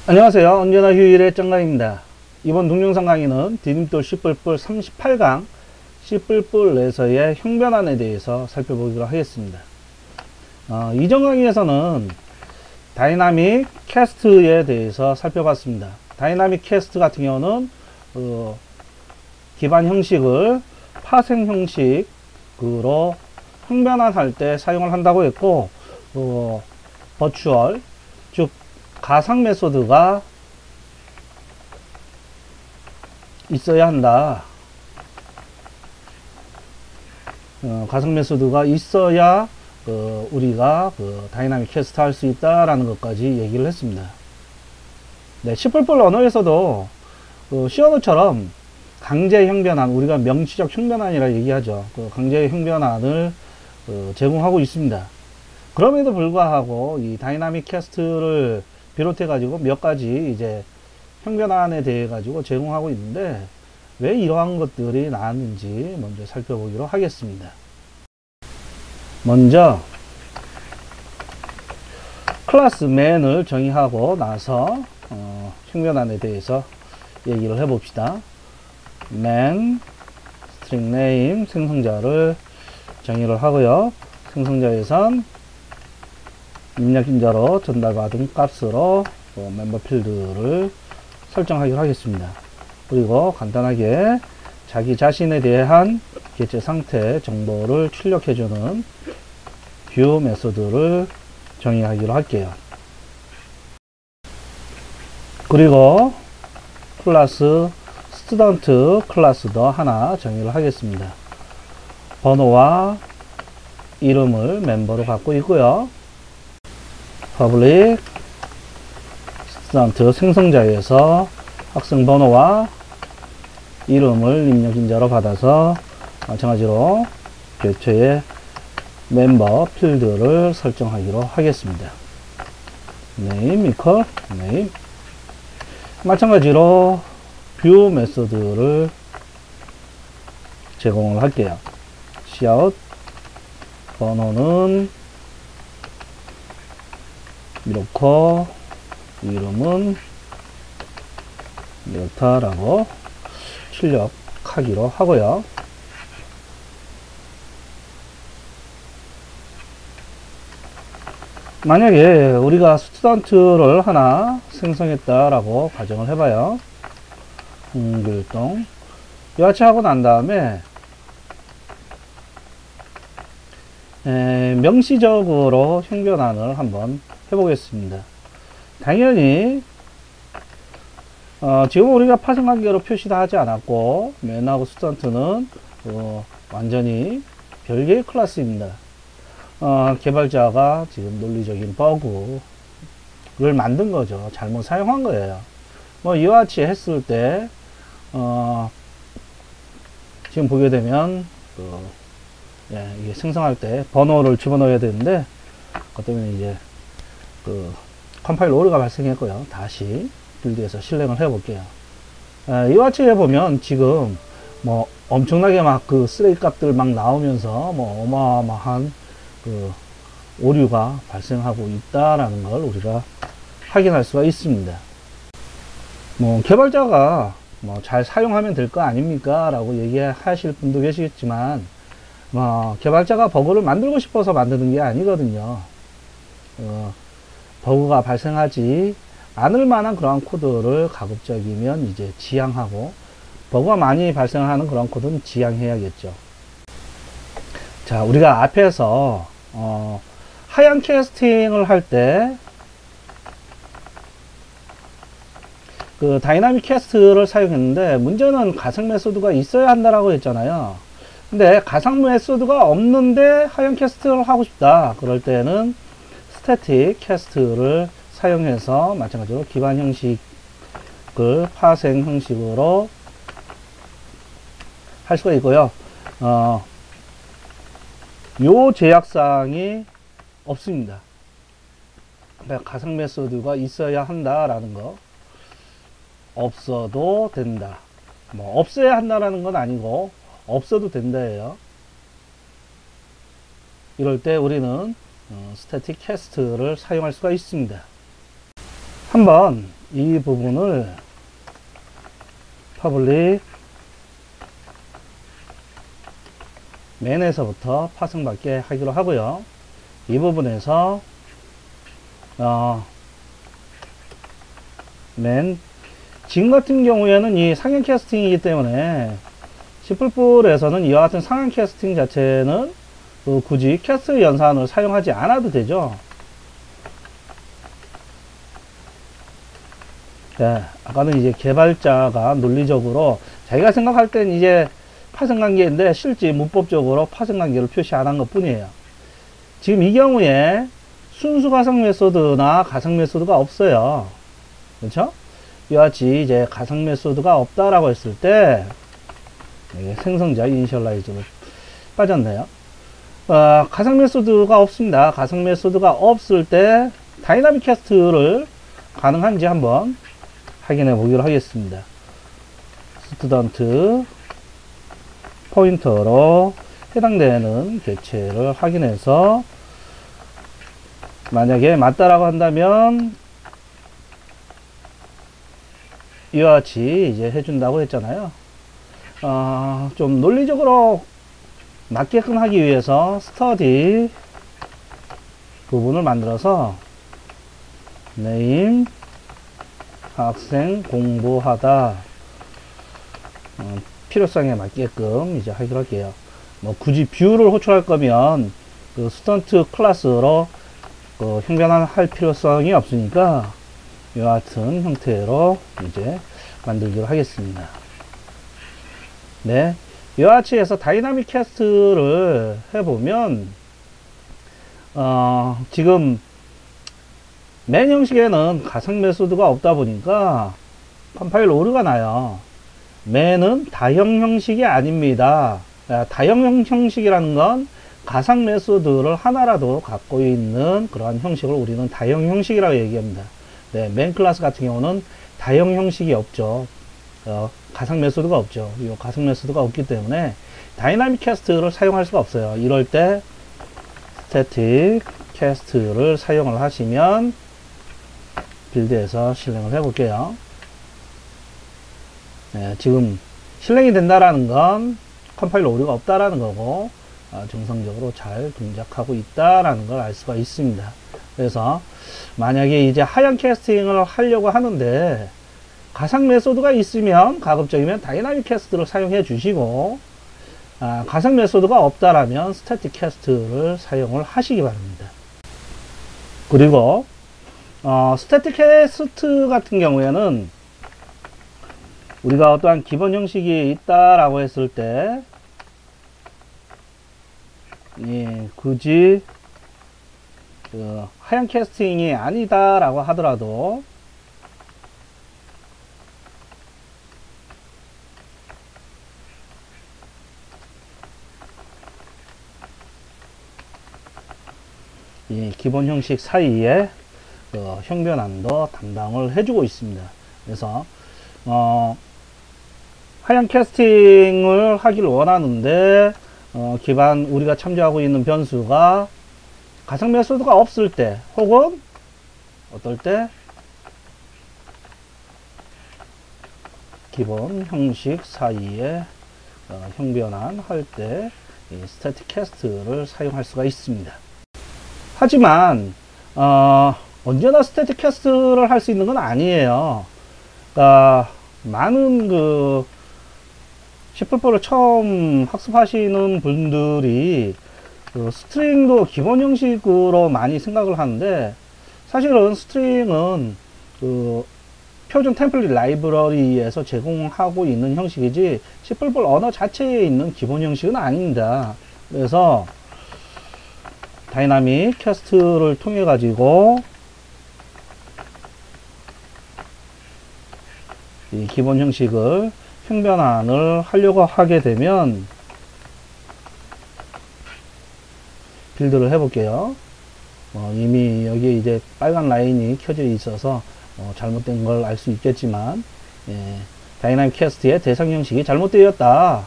안녕하세요. 언제나 휴일의 정강입니다. 이번 동영상 강의는 디딤돌 C뿔 38강 C뿔에서의 형변환에 대해서 살펴보기로 하겠습니다. 이전 강의에서는 다이나믹 캐스트에 대해서 살펴봤습니다. 다이나믹 캐스트 같은 경우는 기반 형식을 파생 형식으로 형변환할 때 사용을 한다고 했고, 버추얼, 즉 가상 메소드가 있어야 한다. 가상 메소드가 있어야 우리가 다이나믹 캐스트 할 수 있다라는 것까지 얘기를 했습니다. 네, C++ 언어에서도 C 언어처럼 강제 형변환, 우리가 명시적 형변환이라 얘기하죠. 강제 형변환을 제공하고 있습니다. 그럼에도 불구하고 이 다이나믹 캐스트를 비롯해 가지고 몇 가지 이제 형변환에 대해 가지고 제공하고 있는데, 왜 이러한 것들이 나왔는지 먼저 살펴보기로 하겠습니다. 먼저 클래스 맨을 정의하고 나서 형변환에 대해서 얘기를 해 봅시다. man string name 생성자를 정의를 하고요. 생성자에선 입력인자로 전달받은 값으로 멤버 필드를 설정하기로 하겠습니다. 그리고 간단하게 자기 자신에 대한 개체 상태 정보를 출력해주는 view 메소드를 정의하기로 할게요. 그리고 클래스 스튜던트 클래스도 하나 정의를 하겠습니다. 번호와 이름을 멤버로 갖고 있고요. public 스튜던트 생성자에서 학생 번호와 이름을 입력인자로 받아서 마찬가지로 개체의 멤버 필드를 설정하기로 하겠습니다. name equal name. 마찬가지로 view 메소드를 제공을 할게요. cout 번호는 이렇고 이름은 이렇다라고 출력하기로 하고요. 만약에 우리가 스튜던트를 하나 생성했다라고 가정을 해봐요. 공교활동 이같이 하고 난 다음에 명시적으로 형변환을 한번 해보겠습니다. 당연히 지금 우리가 파생관계로 표시도 하지 않았고, 맨하고 스튜던트는 완전히 별개의 클래스입니다. 개발자가 지금 논리적인 버그를 만든 거죠. 잘못 사용한 거예요. 이와 같이 했을 때 지금 보게 되면 이게 생성할 때 번호를 집어넣어야 되는데, 그것 때문에 이제 컴파일 오류가 발생했고요. 다시 빌드에서 실행을 해 볼게요. 이와 같이 해보면 지금 엄청나게 막 쓰레기 값들 막 나오면서 어마어마한 오류가 발생하고 있다라는 걸 우리가 확인할 수가 있습니다. 개발자가 잘 사용하면 될 거 아닙니까? 라고 얘기하실 분도 계시겠지만, 개발자가 버그를 만들고 싶어서 만드는 게 아니거든요. 버그가 발생하지 않을 만한 그러한 코드를 가급적이면 이제 지양하고, 버그가 많이 발생하는 그런 코드는 지양해야겠죠. 자, 우리가 앞에서 하향 캐스팅을 할 때 다이나믹 캐스트를 사용했는데, 문제는 가상 메소드가 있어야 한다라고 했잖아요. 근데 가상 메소드가 없는데 하향 캐스트를 하고 싶다. 그럴 때는 스태틱 캐스트를 사용해서 마찬가지로 기반 형식을 파생 형식으로 할 수가 있고요. 요 제약사항이 없습니다. 그러니까 가상 메소드가 있어야 한다라는 거, 없어도 된다. 없어야 한다라는 건 아니고 없어도 된다예요. 이럴 때 우리는 스태틱 캐스트를 사용할 수가 있습니다. 한번 이 부분을 퍼블릭 맨에서부터 파생받게 하기로 하고요. 이 부분에서 맨 지금 같은 경우에는 이 상향 캐스팅이기 때문에 C++에서는 이와 같은 상향 캐스팅 자체는 굳이 캐스트 연산을 사용하지 않아도 되죠. 네, 아까는 이제 개발자가 논리적으로 자기가 생각할 땐 이제 파생관계인데 실제 문법적으로 파생관계를 표시 안 한 것 뿐이에요. 지금 이 경우에 순수 가상 메소드나 가상 메소드가 없어요. 그렇죠? 이와 같이 이제 가상 메소드가 없다라고 했을 때 생성자 이니셜라이즈로 빠졌네요. 가상 메소드가 없습니다. 가상 메소드가 없을 때 다이나믹 캐스트를 가능한지 한번 확인해 보기로 하겠습니다. 스튜던트 포인터로 해당되는 개체를 확인해서 만약에 맞다라고 한다면 이와 같이 이제 해준다고 했잖아요. 좀 논리적으로 맞게끔 하기 위해서 스터디 부분을 만들어서 네임 학생 공부하다 필요성에 맞게끔 이제 하기로 할게요. 뭐 굳이 뷰를 호출할 거면 그 스턴트 클래스로 형변할 필요성이 없으니까 이와 같은 형태로 이제 만들기로 하겠습니다. 네, 이와 같이 해서 다이나믹 캐스트를 해보면 지금 맨 형식에는 가상 메소드가 없다 보니까 컴파일 오류가 나요. 맨은 다형 형식이 아닙니다. 다형 형식이라는 건 가상 메소드를 하나라도 갖고 있는 그러한 형식을 우리는 다형 형식이라고 얘기합니다. 네, 맨 클래스 같은 경우는 다형 형식이 없죠. 가상 메소드가 없죠. 이 가상 메소드가 없기 때문에 다이나믹 캐스트를 사용할 수가 없어요. 이럴 때 스태틱 캐스트를 사용을 하시면 빌드에서 실행을 해 볼게요. 네, 지금 실행이 된다라는 건 컴파일러 오류가 없다라는 거고 정상적으로 잘 동작하고 있다라는 걸 알 수가 있습니다. 그래서 만약에 이제 하향 캐스팅을 하려고 하는데 가상 메소드가 있으면 가급적이면 다이나믹 캐스트를 사용해 주시고 가상 메소드가 없다라면 스태틱 캐스트를 사용을 하시기 바랍니다. 그리고 스태틱 캐스트 같은 경우에는 우리가 어떠한 기본 형식이 있다라고 했을 때 굳이 하향 캐스팅이 아니다라고 하더라도 이 기본 형식 사이에 형변환도 담당을 해주고 있습니다. 그래서 하향 캐스팅을 하기를 원하는데 기반 우리가 참조하고 있는 변수가 가상 메소드가 없을 때 혹은 어떨 때 기본 형식 사이에 형변환 할 때 스태틱 캐스트를 사용할 수가 있습니다. 하지만 언제나 스태틱 캐스트를 할 수 있는 건 아니에요. 그러니까 많은 C++를 처음 학습하시는 분들이 스트링도 기본 형식으로 많이 생각을 하는데 사실은 스트링은 표준 템플릿 라이브러리에서 제공하고 있는 형식이지 C++ 언어 자체에 있는 기본 형식은 아닙니다. 그래서 다이나믹 캐스트를 통해 가지고 이 기본 형식을 형변환을 하려고 하게 되면 빌드를 해 볼게요. 이미 여기에 이제 빨간 라인이 켜져 있어서 잘못된 걸 알 수 있겠지만 다이나믹 캐스트의 대상 형식이 잘못되었다.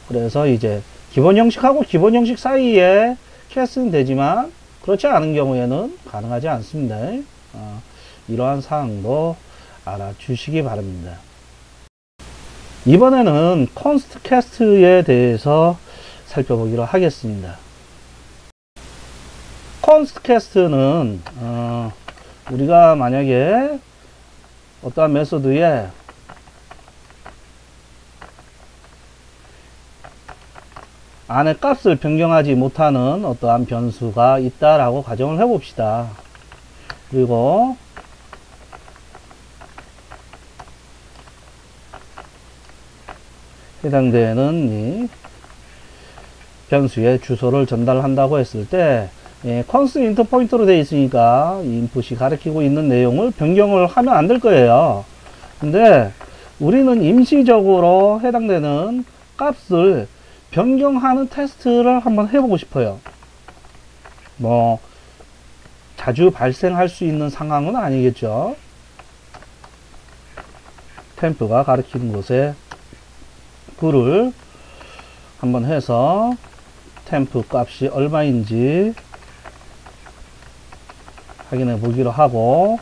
그래서 이제 기본 형식하고 기본 형식 사이에 캐스트는 되지만 그렇지 않은 경우에는 가능하지 않습니다. 이러한 사항도 알아주시기 바랍니다. 이번에는 콘스트캐스트에 대해서 살펴보기로 하겠습니다. 콘스트캐스트는 우리가 만약에 어떠한 메소드에 안에 값을 변경하지 못하는 어떠한 변수가 있다라고 가정을 해 봅시다. 그리고 해당되는 이 변수의 주소를 전달한다고 했을 때 컨스트레인트 포인터로 되어 있으니까 이 인풋이 가리키고 있는 내용을 변경을 하면 안 될 거예요. 근데 우리는 임시적으로 해당되는 값을 변경하는 테스트를 한번 해보고 싶어요. 뭐 자주 발생할 수 있는 상황은 아니겠죠. 템프가 가리키는 곳에 글을 한번 해서 템프 값이 얼마인지 확인해 보기로 하고,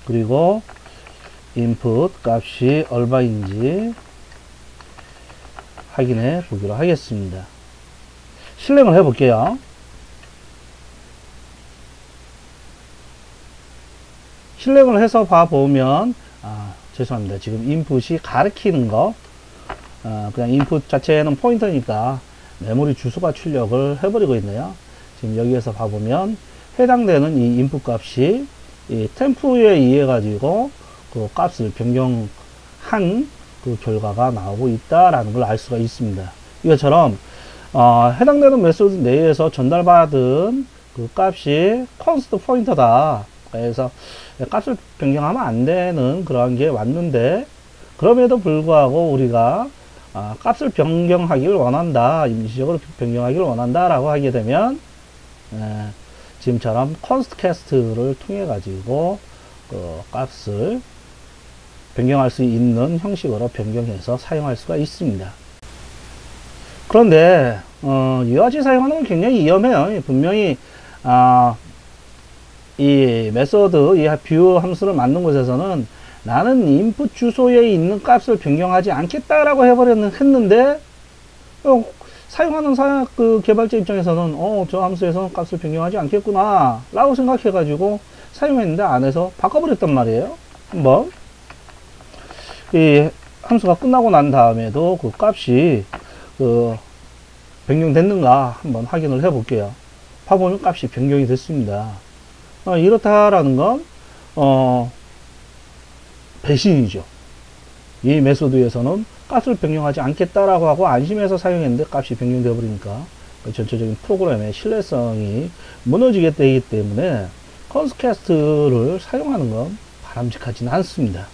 그리고 인풋 값이 얼마인지 확인해 보기로 하겠습니다. 실행을 해 볼게요. 실행을 해서 봐보면 죄송합니다. 지금 인풋이 가리키는 거 그냥 인풋 자체는 포인터니까 메모리 주소가 출력을 해버리고 있네요. 지금 여기에서 봐보면 해당되는 이 인풋 값이 이 템프에 의해 가지고 그 값을 변경한 그 결과가 나오고 있다라는 걸 알 수가 있습니다. 이것처럼 해당되는 메소드 내에서 전달받은 그 값이 const 포인터다. 그래서 값을 변경하면 안 되는 그런 게 왔는데, 그럼에도 불구하고 우리가 값을 변경하기를 원한다, 임시적으로 변경하기를 원한다 라고 하게 되면 지금처럼 constcast를 통해 가지고 그 값을 변경할 수 있는 형식으로 변경해서 사용할 수가 있습니다. 그런데 이와 같이 사용하는 건 굉장히 위험해요. 분명히 이 메소드, 이 뷰 함수를 만든 곳에서는 나는 인풋 주소에 있는 값을 변경하지 않겠다라고 했는데 사용하는 그 개발자 입장에서는 저 함수에서는 값을 변경하지 않겠구나 라고 생각해 가지고 사용했는데 안에서 바꿔버렸단 말이에요. 한번 이 함수가 끝나고 난 다음에도 그 값이 변경됐는가 한번 확인을 해 볼게요. 봐보면 값이 변경이 됐습니다. 이렇다라는 건 배신이죠. 이 메소드에서는 값을 변경하지 않겠다라고 하고 안심해서 사용했는데 값이 변경되어 버리니까 전체적인 프로그램의 신뢰성이 무너지게 되기 때문에 constcast를 사용하는 건 바람직하지는 않습니다.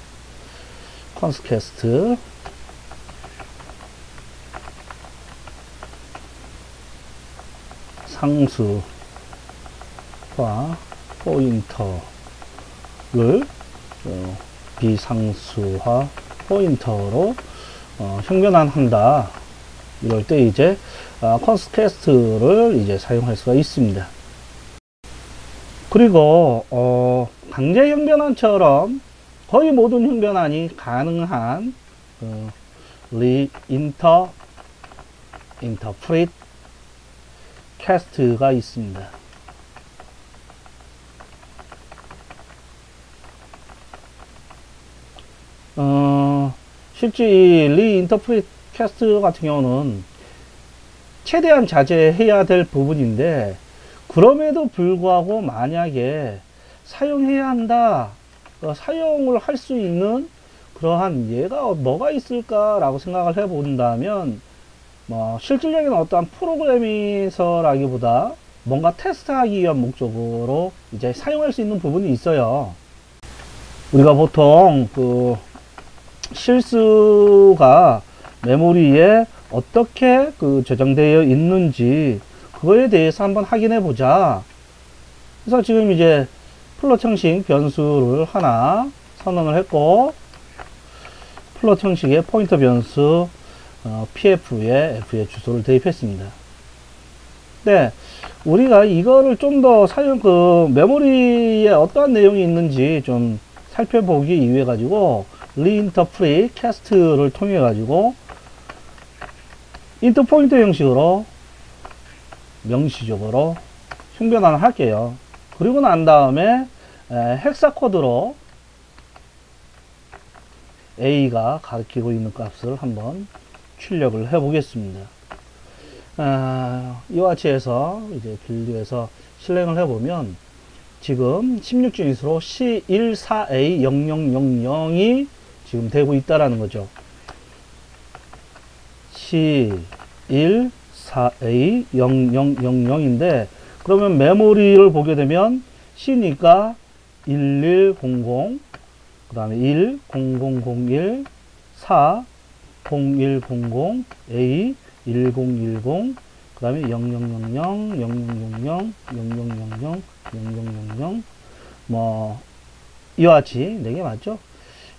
constcast 상수화 포인터를 비상수화 포인터로 형변환한다. 이럴 때 이제 constcast를 이제 사용할 수가 있습니다. 그리고 강제 형변환처럼 거의 모든 형변환이 가능한 interpret cast가 있습니다. 실제 이 reinterpret cast 같은 경우는 최대한 자제해야 될 부분인데, 그럼에도 불구하고 만약에 사용해야 한다, 사용을 할 수 있는 그러한 예가 뭐가 있을까라고 생각을 해 본다면, 실질적인 어떠한 프로그램에서라기보다 뭔가 테스트하기 위한 목적으로 이제 사용할 수 있는 부분이 있어요. 우리가 보통 실수가 메모리에 어떻게 저장되어 있는지 그거에 대해서 한번 확인해 보자. 그래서 지금 이제 플롯 형식 변수를 하나 선언을 했고, 플롯 형식의 포인터 변수 pf에 f의 주소를 대입했습니다. 네, 우리가 이거를 좀 더 메모리에 어떠한 내용이 있는지 좀 살펴보기 위해 가지고 리인터프릿 캐스트를 통해 가지고 인터포인트 형식으로 명시적으로 흉변환을 할게요. 그리고 난 다음에 헥사 코드로 A가 가리키고 있는 값을 한번 출력을 해 보겠습니다. 이와 같이 해서 이제 빌드에서 실행을 해 보면 지금 16진수로 C14A0000이 지금 되고 있다라는 거죠. C14A0000인데 그러면 메모리를 보게 되면 C니까 1100, 그 다음에 1, 0001, 4, 0100, A, 1010, 그 다음에 0000, 0000, 0000, 0000, 뭐, 이와 같이, 4개 맞죠?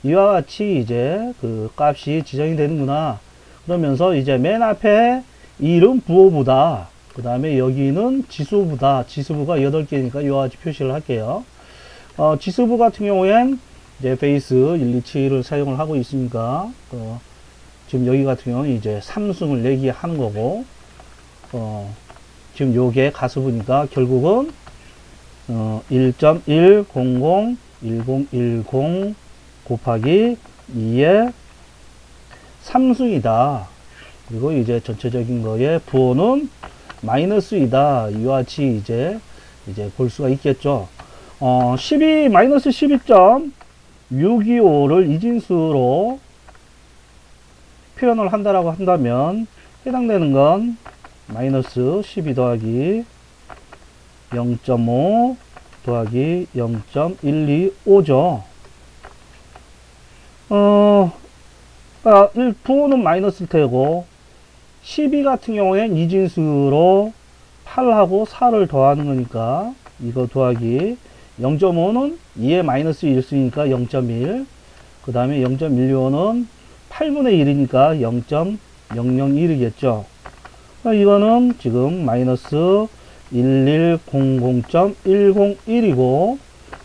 이와 같이 이제 그 값이 지정이 되는구나. 그러면서 이제 맨 앞에 이름 부호보다, 그 다음에 여기는 지수부다. 지수부가 8개니까 이와 같이 표시를 할게요. 지수부 같은 경우엔 이제 베이스 127을 사용을 하고 있으니까, 지금 여기 같은 경우는 이제 삼승을 내기 하는 거고, 지금 요게 가수부니까 결국은 1.1001010 곱하기 2의 삼승이다. 그리고 이제 전체적인 거에 부호는 마이너스이다. 이와 같이 이제 볼 수가 있겠죠. 12 마이너스 12.625를 이진수로 표현을 한다라고 한다면 해당되는 건 마이너스 12 더하기 0.5 더하기 0.125죠. 부호는 마이너스일 테고 12 같은 경우엔 이진수로 8하고 4를 더하는 거니까 이거 더하기 0.5는 2의 마이너스 1수니까 0.1, 그 다음에 0.125는 8분의 1이니까 0.001이겠죠. 이거는 지금 마이너스 1100.101이고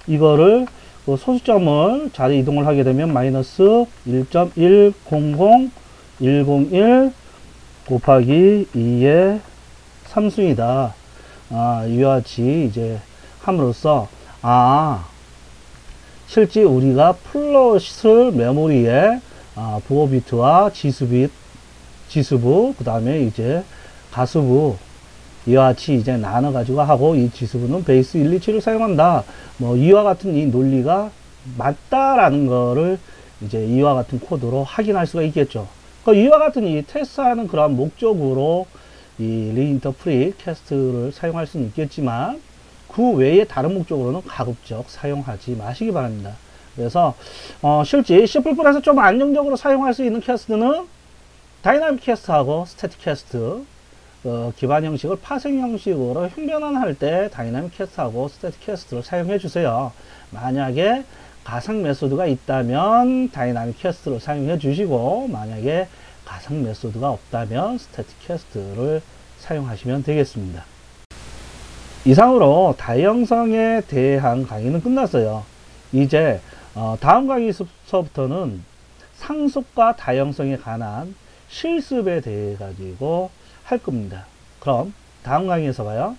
이거를 소수점을 자리 이동을 하게 되면 마이너스 1.100.101 곱하기 2의 삼승이다. 이와 같이 이제 함으로써 실제 우리가 플러스 메모리에 부호 비트와 지수부, 그 다음에 이제 가수부, 이와 같이 이제 나눠 가지고 하고 이 지수부는 베이스 127을 사용한다. 뭐 이와 같은 이 논리가 맞다라는 거를 이제 이와 같은 코드로 확인할 수가 있겠죠. 그러니까 이와 같은 이 테스트하는 그런 목적으로 이 리인터프릿 캐스트를 사용할 수는 있겠지만 그 외에 다른 목적으로는 가급적 사용하지 마시기 바랍니다. 그래서 실제 C++에서 좀 안정적으로 사용할 수 있는 캐스트는 다이나믹 캐스트하고 스태틱 캐스트 기반 형식을 파생 형식으로 흉변환할 때 다이나믹 캐스트하고 스태틱 캐스트를 사용해 주세요. 만약에 가상 메소드가 있다면 다이나믹 캐스트를 사용해 주시고 만약에 가상 메소드가 없다면 스태틱 캐스트를 사용하시면 되겠습니다. 이상으로 다형성에 대한 강의는 끝났어요. 이제 다음 강의서부터는 상속과 다형성에 관한 실습에 대해 가지고 할 겁니다. 그럼 다음 강의에서 봐요.